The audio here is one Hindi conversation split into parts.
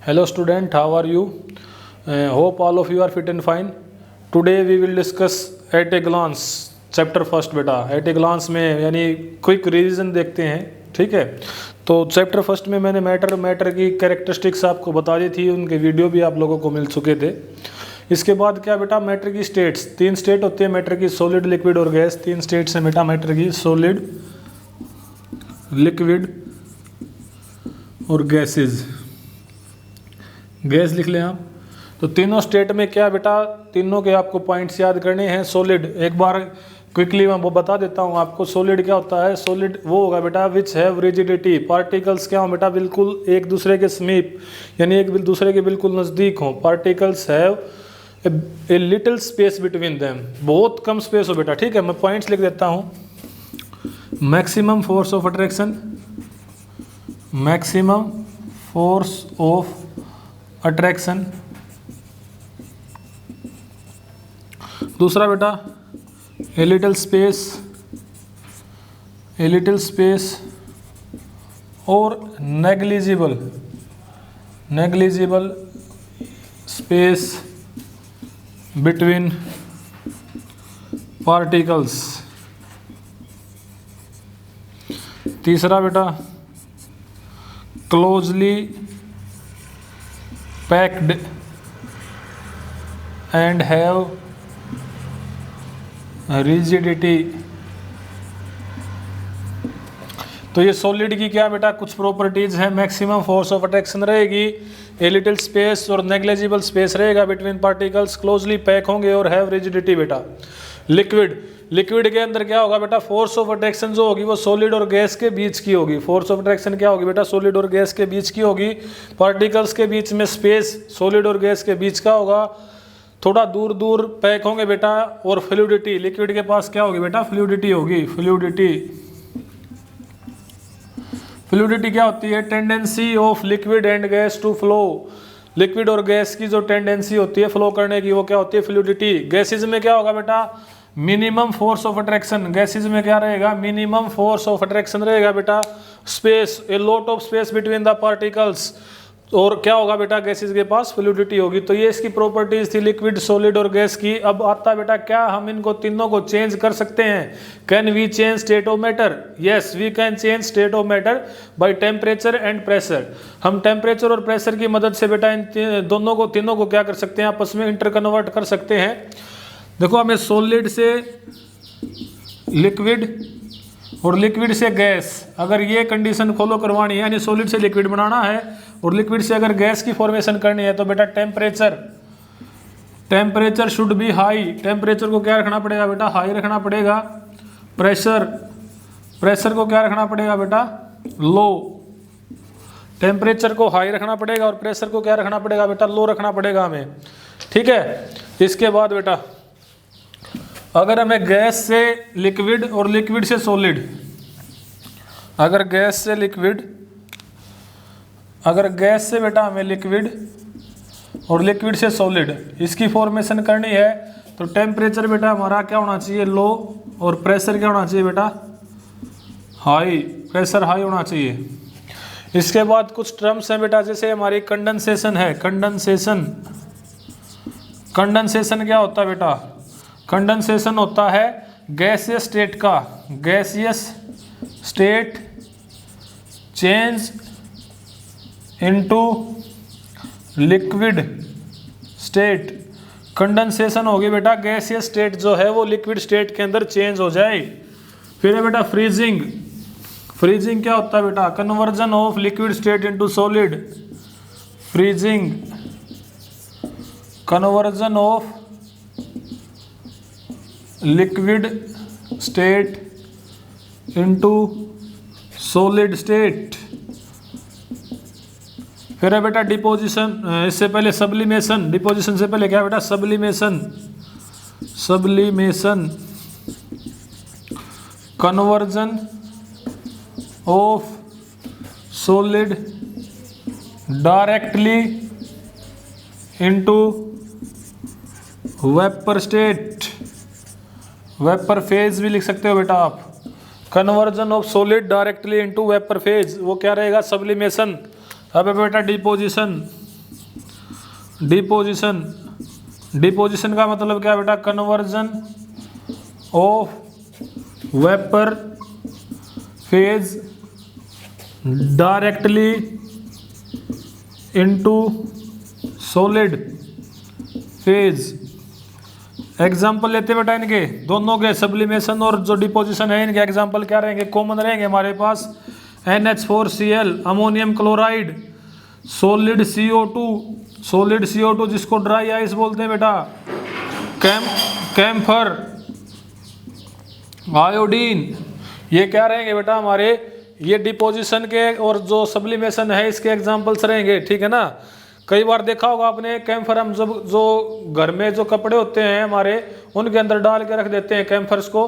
Hello student, how are you? Hope all of you are fit and fine. Today we will discuss at a glance chapter first बेटा. एट ए ग्लांस में यानी क्विक रिवीजन देखते हैं, ठीक है. तो चैप्टर फर्स्ट में मैंने मैटर की कैरेक्टरिस्टिक्स आपको बता दी थी, उनके वीडियो भी आप लोगों को मिल चुके थे. इसके बाद क्या बेटा, मैटर की स्टेट्स, 3 स्टेट होती है मैटर की, सॉलिड, लिक्विड और गैस. 3 स्टेट्स हैं बेटा मैटर की, सॉलिड, लिक्विड और गैसेज. गैस लिख लें आप. तो तीनों स्टेट में क्या बेटा, तीनों के आपको पॉइंट्स याद करने हैं. सॉलिड एक बार क्विकली मैं वो बता देता हूँ आपको. सॉलिड क्या होता है? सॉलिड वो होगा बेटा विच हैव रिजिडिटी. पार्टिकल्स क्या हो बेटा, बिल्कुल एक दूसरे के समीप यानी एक दूसरे के बिल्कुल नज़दीक हो. Particles have a little space between them. बहुत कम स्पेस हो बेटा, ठीक है. मैं पॉइंट्स लिख देता हूँ. Maximum force of attraction, maximum force of attraction. दूसरा बेटा ए लिटिल स्पेस और नेग्लिजिबल स्पेस बिटवीन पार्टिकल्स. तीसरा बेटा closely packed and have rigidity. तो ये सॉलिड की क्या बेटा कुछ प्रॉपर्टीज हैं. मैक्सिमम फोर्स ऑफ अट्रैक्शन रहेगी, ए लिटिल स्पेस और नेग्लिजिबल स्पेस रहेगा बिटवीन पार्टिकल्स, क्लोजली पैक होंगे और हैव रिजिडिटी बेटा. लिक्विड के अंदर क्या होगा बेटा, फोर्स ऑफ अट्रैक्शन जो होगी वो सॉलिड और गैस के बीच की होगी. फोर्स ऑफ अट्रैक्शन क्या होगी बेटा, सॉलिड और गैस के बीच की होगी. पार्टिकल्स के बीच में स्पेस सॉलिड और गैस के बीच का होगा, थोड़ा दूर दूर पैक होंगे बेटा. और फ्लूइडिटी, लिक्विड के पास क्या होगी बेटा, फ्लूइडिटी होगी. फ्लूइडिटी क्या होती है, tendency of liquid and gas to flow. Liquid और गैस की जो टेंडेंसी होती है फ्लो करने की वो क्या होती है, फ्लूइडिटी. गैसेज में क्या होगा बेटा, minimum force of attraction. Gases में क्या रहेगा, मिनिमम फोर्स ऑफ अट्रैक्शन रहेगा बेटा. Space, a lot of space between the particles. और क्या होगा बेटा, गैसेज के पास फ्लूइडिटी होगी. तो ये इसकी प्रॉपर्टीज थी लिक्विड, सॉलिड और गैस की. अब आता बेटा क्या हम इनको तीनों को चेंज कर सकते हैं. Can we change state of matter? Yes we can change state of matter by temperature and pressure. हम टेम्परेचर और प्रेशर की मदद से बेटा इन तीनों को क्या कर सकते हैं, आपस में इंटर कन्वर्ट कर सकते हैं. देखो हमें सॉलिड से लिक्विड और लिक्विड से गैस, अगर ये कंडीशन फॉलो करवानी है यानी सॉलिड से लिक्विड बनाना है और लिक्विड से अगर गैस की फॉर्मेशन करनी है तो बेटा temperature should be high. Temperature को क्या रखना पड़ेगा बेटा, हाई रखना पड़ेगा. प्रेशर को क्या रखना पड़ेगा बेटा, लो. टेम्परेचर को हाई रखना पड़ेगा और प्रेशर को क्या रखना पड़ेगा बेटा, लो रखना पड़ेगा हमें, ठीक है. इसके बाद बेटा अगर हमें गैस से लिक्विड और लिक्विड से सॉलिड, अगर गैस से बेटा हमें लिक्विड और लिक्विड से सॉलिड इसकी फॉर्मेशन करनी है तो टेम्परेचर बेटा हमारा क्या होना चाहिए, लो. और प्रेशर क्या होना चाहिए बेटा, हाई. प्रेशर हाई होना चाहिए. इसके बाद कुछ टर्म्स हैं बेटा, जैसे हमारी कंडेंसेशन है. कंडेंसेशन क्या होता है बेटा, कंडेंसेशन होता है गैसियस स्टेट का, gaseous state change into liquid state. Condensation होगी बेटा गैसियस स्टेट जो है वो लिक्विड स्टेट के अंदर चेंज हो जाए. फिर है बेटा फ्रीजिंग. फ्रीजिंग क्या होता है बेटा, conversion of liquid state into solid. Freezing, conversion of liquid state into solid state. फिर है बेटा डिपोजिशन, इससे पहले सब्लिमेशन. डिपोजिशन से पहले क्या बेटा, sublimation, conversion of solid directly into vapour state. Vapour phase भी लिख सकते हो बेटा आप। Conversion of solid directly into vapour phase वो क्या रहेगा, सब्लिमेशन। अब बेटा डिपोजिशन, डिपोजिशन, डिपोजिशन का मतलब क्या बेटा, conversion of vapour phase directly into solid phase. Example लेते हैं बेटा इनके दोनों के, सब्लिमेशन और जो डिपोजिशन है, इनके एग्जाम्पल क्या रहेंगे, कॉमन रहेंगे हमारे पास। NH4Cl, ammonium chloride, solid CO2, solid CO2 जिसको ड्राई आइस बोलते हैं बेटा, कैम्फर, आयोडीन, ये क्या रहेंगे बेटा हमारे, ये डिपोजिशन के और जो सब्लिमेशन है इसके एग्जाम्पल्स रहेंगे, ठीक है ना। कई बार देखा होगा आपने, कैम्फर हम जब जो घर में जो कपड़े होते हैं हमारे उनके अंदर डाल के रख देते हैं कैम्फर्स को,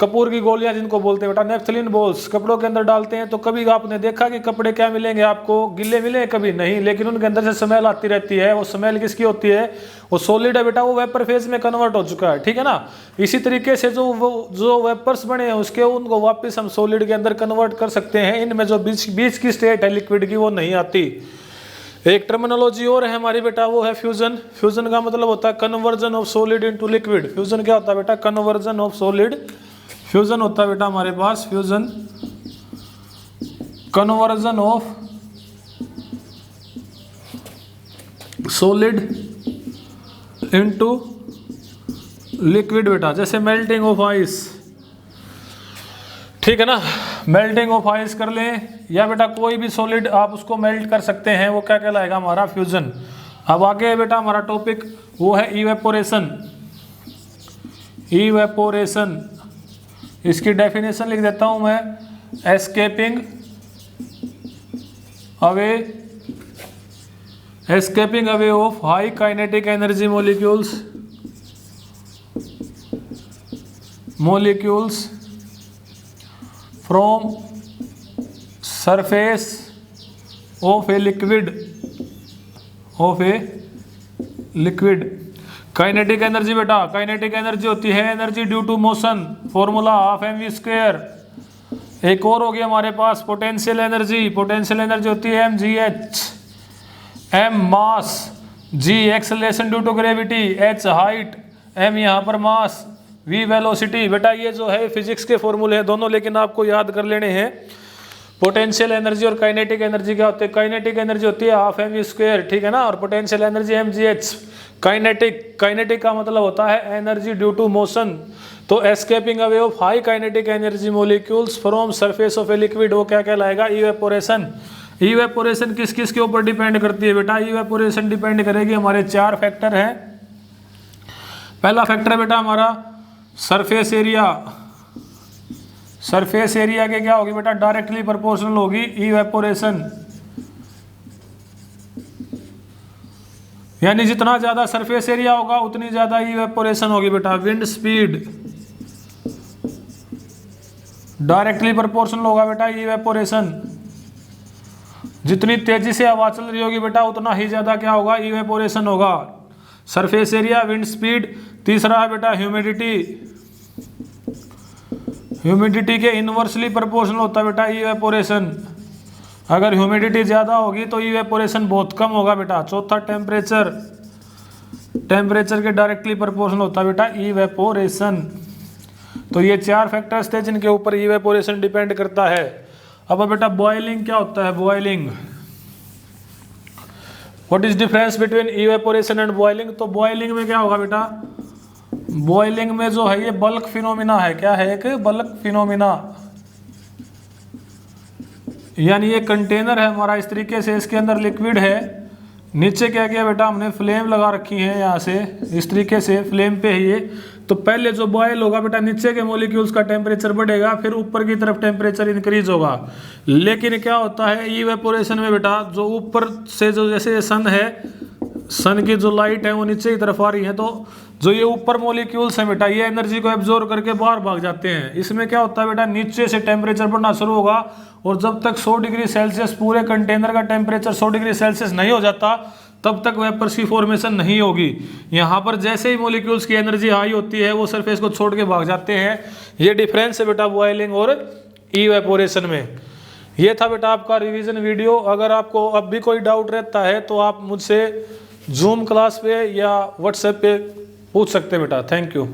कपूर की गोलियां जिनको बोलते हैं बेटा, नेफ्थलीन बॉल्स कपड़ों के अंदर डालते हैं, तो कभी आपने देखा कि कपड़े क्या मिलेंगे आपको, गिले मिले, कभी नहीं, लेकिन उनके अंदर से स्मेल आती रहती है। वो स्मेल किसकी होती है, वो सॉलिड है बेटा, वो वेपर फेज में कन्वर्ट हो चुका है, ठीक है ना। इसी तरीके से जो वेपर्स बने हैं उसके, उनको वापस हम सॉलिड के अंदर कन्वर्ट कर सकते हैं। इनमें जो बीच की स्टेट है लिक्विड की वो नहीं आती। एक टर्मिनोलॉजी और है हमारी बेटा, वो है फ्यूजन। फ्यूजन का मतलब होता है conversion of solid into liquid. Fusion क्या होता है बेटा, कन्वर्जन ऑफ सॉलिड, फ्यूजन होता है बेटा हमारे पास, fusion conversion of solid into liquid बेटा, जैसे मेल्टिंग ऑफ आइस, ठीक है ना, मेल्टिंग ऑफ आइस कर लें, या बेटा कोई भी सॉलिड आप उसको मेल्ट कर सकते हैं, वो क्या कहलाएगा हमारा, फ्यूजन। अब आगे है बेटा हमारा टॉपिक, वो है इवेपोरेशन। इवेपोरेशन, इसकी डेफिनेशन लिख देता हूं मैं, escaping away, escaping away of high kinetic energy molecules, molecules from surface of a liquid, of a liquid। Kinetic energy बेटा, काइनेटिक एनर्जी होती है energy due to motion, formula half mv²। एक और हो गया हमारे पास पोटेंशियल एनर्जी, पोटेंशियल एनर्जी होती है mgh, m mass, g acceleration due to gravity, h height, m यहाँ पर मास, v वेलोसिटी। बेटा ये जो है फिजिक्स के फॉर्मूले हैं दोनों, लेकिन आपको याद कर लेने हैं। पोटेंशियल एनर्जी और काइनेटिक एनर्जी क्या होते हैं, काइनेटिक एनर्जी होती है हाफ mv², ठीक है ना, और potential energy mgh। Kinetic, kinetic का मतलब होता है एनर्जी ड्यू टू मोशन। तो escaping away of high kinetic energy molecules from surface of a liquid, वो क्या कहलाएगा, इवेपोरेशन। इवेपोरेशन किस किस के ऊपर डिपेंड करती है बेटा, इवेपोरेशन डिपेंड करेगी, हमारे 4 फैक्टर हैं। पहला फैक्टर है बेटा हमारा सरफेस एरिया। सरफेस एरिया के क्या होगी बेटा, डायरेक्टली प्रोपोर्शनल होगी इवेपोरेशन, यानी जितना ज्यादा सरफेस एरिया होगा उतनी ज्यादा इवेपोरेशन होगी बेटा। विंड स्पीड डायरेक्टली प्रोपोर्शनल होगा बेटा इवेपोरेशन, जितनी तेजी से हवा चल रही होगी बेटा उतना ही ज्यादा क्या होगा, इवेपोरेशन होगा। Surface area, wind speed. तीसरा है बेटा ह्यूमिडिटी, ह्यूमिडिटी के इनवर्सली प्रोपोर्शनल होता है बेटा इवेपोरेशन। अगर ह्यूमिडिटी ज़्यादा होगी तो इवेपोरेशन बहुत कम होगा बेटा। चौथा टेम्परेचर, टेम्परेचर के डायरेक्टली प्रोपोर्शनल होता है बेटा इवेपोरेशन। तो ये 4 फैक्टर्स थे जिनके ऊपर इवेपोरेशन डिपेंड करता है। अब बेटा बॉइलिंग क्या होता है, boiling, what is difference between evaporation and boiling. तो बॉइलिंग में क्या होगा बेटा, बॉइलिंग में जो है ये बल्क फिनोमिना है। क्या है, एक बल्क फिनोमिना, यानी ये कंटेनर है हमारा, इस तरीके से इसके अंदर लिक्विड है, नीचे क्या किया बेटा हमने फ्लेम लगा रखी है यहाँ से, इस तरीके से फ्लेम पे ही ये। तो पहले जो बॉयल होगा बेटा नीचे के मॉलिक्यूल्स का टेम्परेचर बढ़ेगा, फिर ऊपर की तरफ टेम्परेचर इंक्रीज होगा। लेकिन क्या होता है इवेपोरेशन में बेटा, जो ऊपर से जो जैसे सन है, सन की जो लाइट है वो नीचे की तरफ आ रही है, तो जो ये ऊपर मॉलिक्यूल्स हैं बेटा ये एनर्जी को एब्जॉर्ब करके बाहर भाग जाते हैं। इसमें क्या होता है बेटा, नीचे से टेम्परेचर बढ़ना शुरू होगा और जब तक 100 डिग्री सेल्सियस पूरे कंटेनर का टेम्परेचर 100 डिग्री सेल्सियस नहीं हो जाता तब तक वेपर्स की फॉर्मेशन नहीं होगी। यहाँ पर जैसे ही मॉलिक्यूल्स की एनर्जी हाई होती है वो सरफेस को छोड़ के भाग जाते हैं। ये डिफरेंस है बेटा बॉइलिंग और इवेपोरेशन में। ये था बेटा आपका रिवीजन वीडियो। अगर आपको अब भी कोई डाउट रहता है तो आप मुझसे जूम क्लास पे या व्हाट्सएप पे पूछ सकते हैं बेटा। Thank you.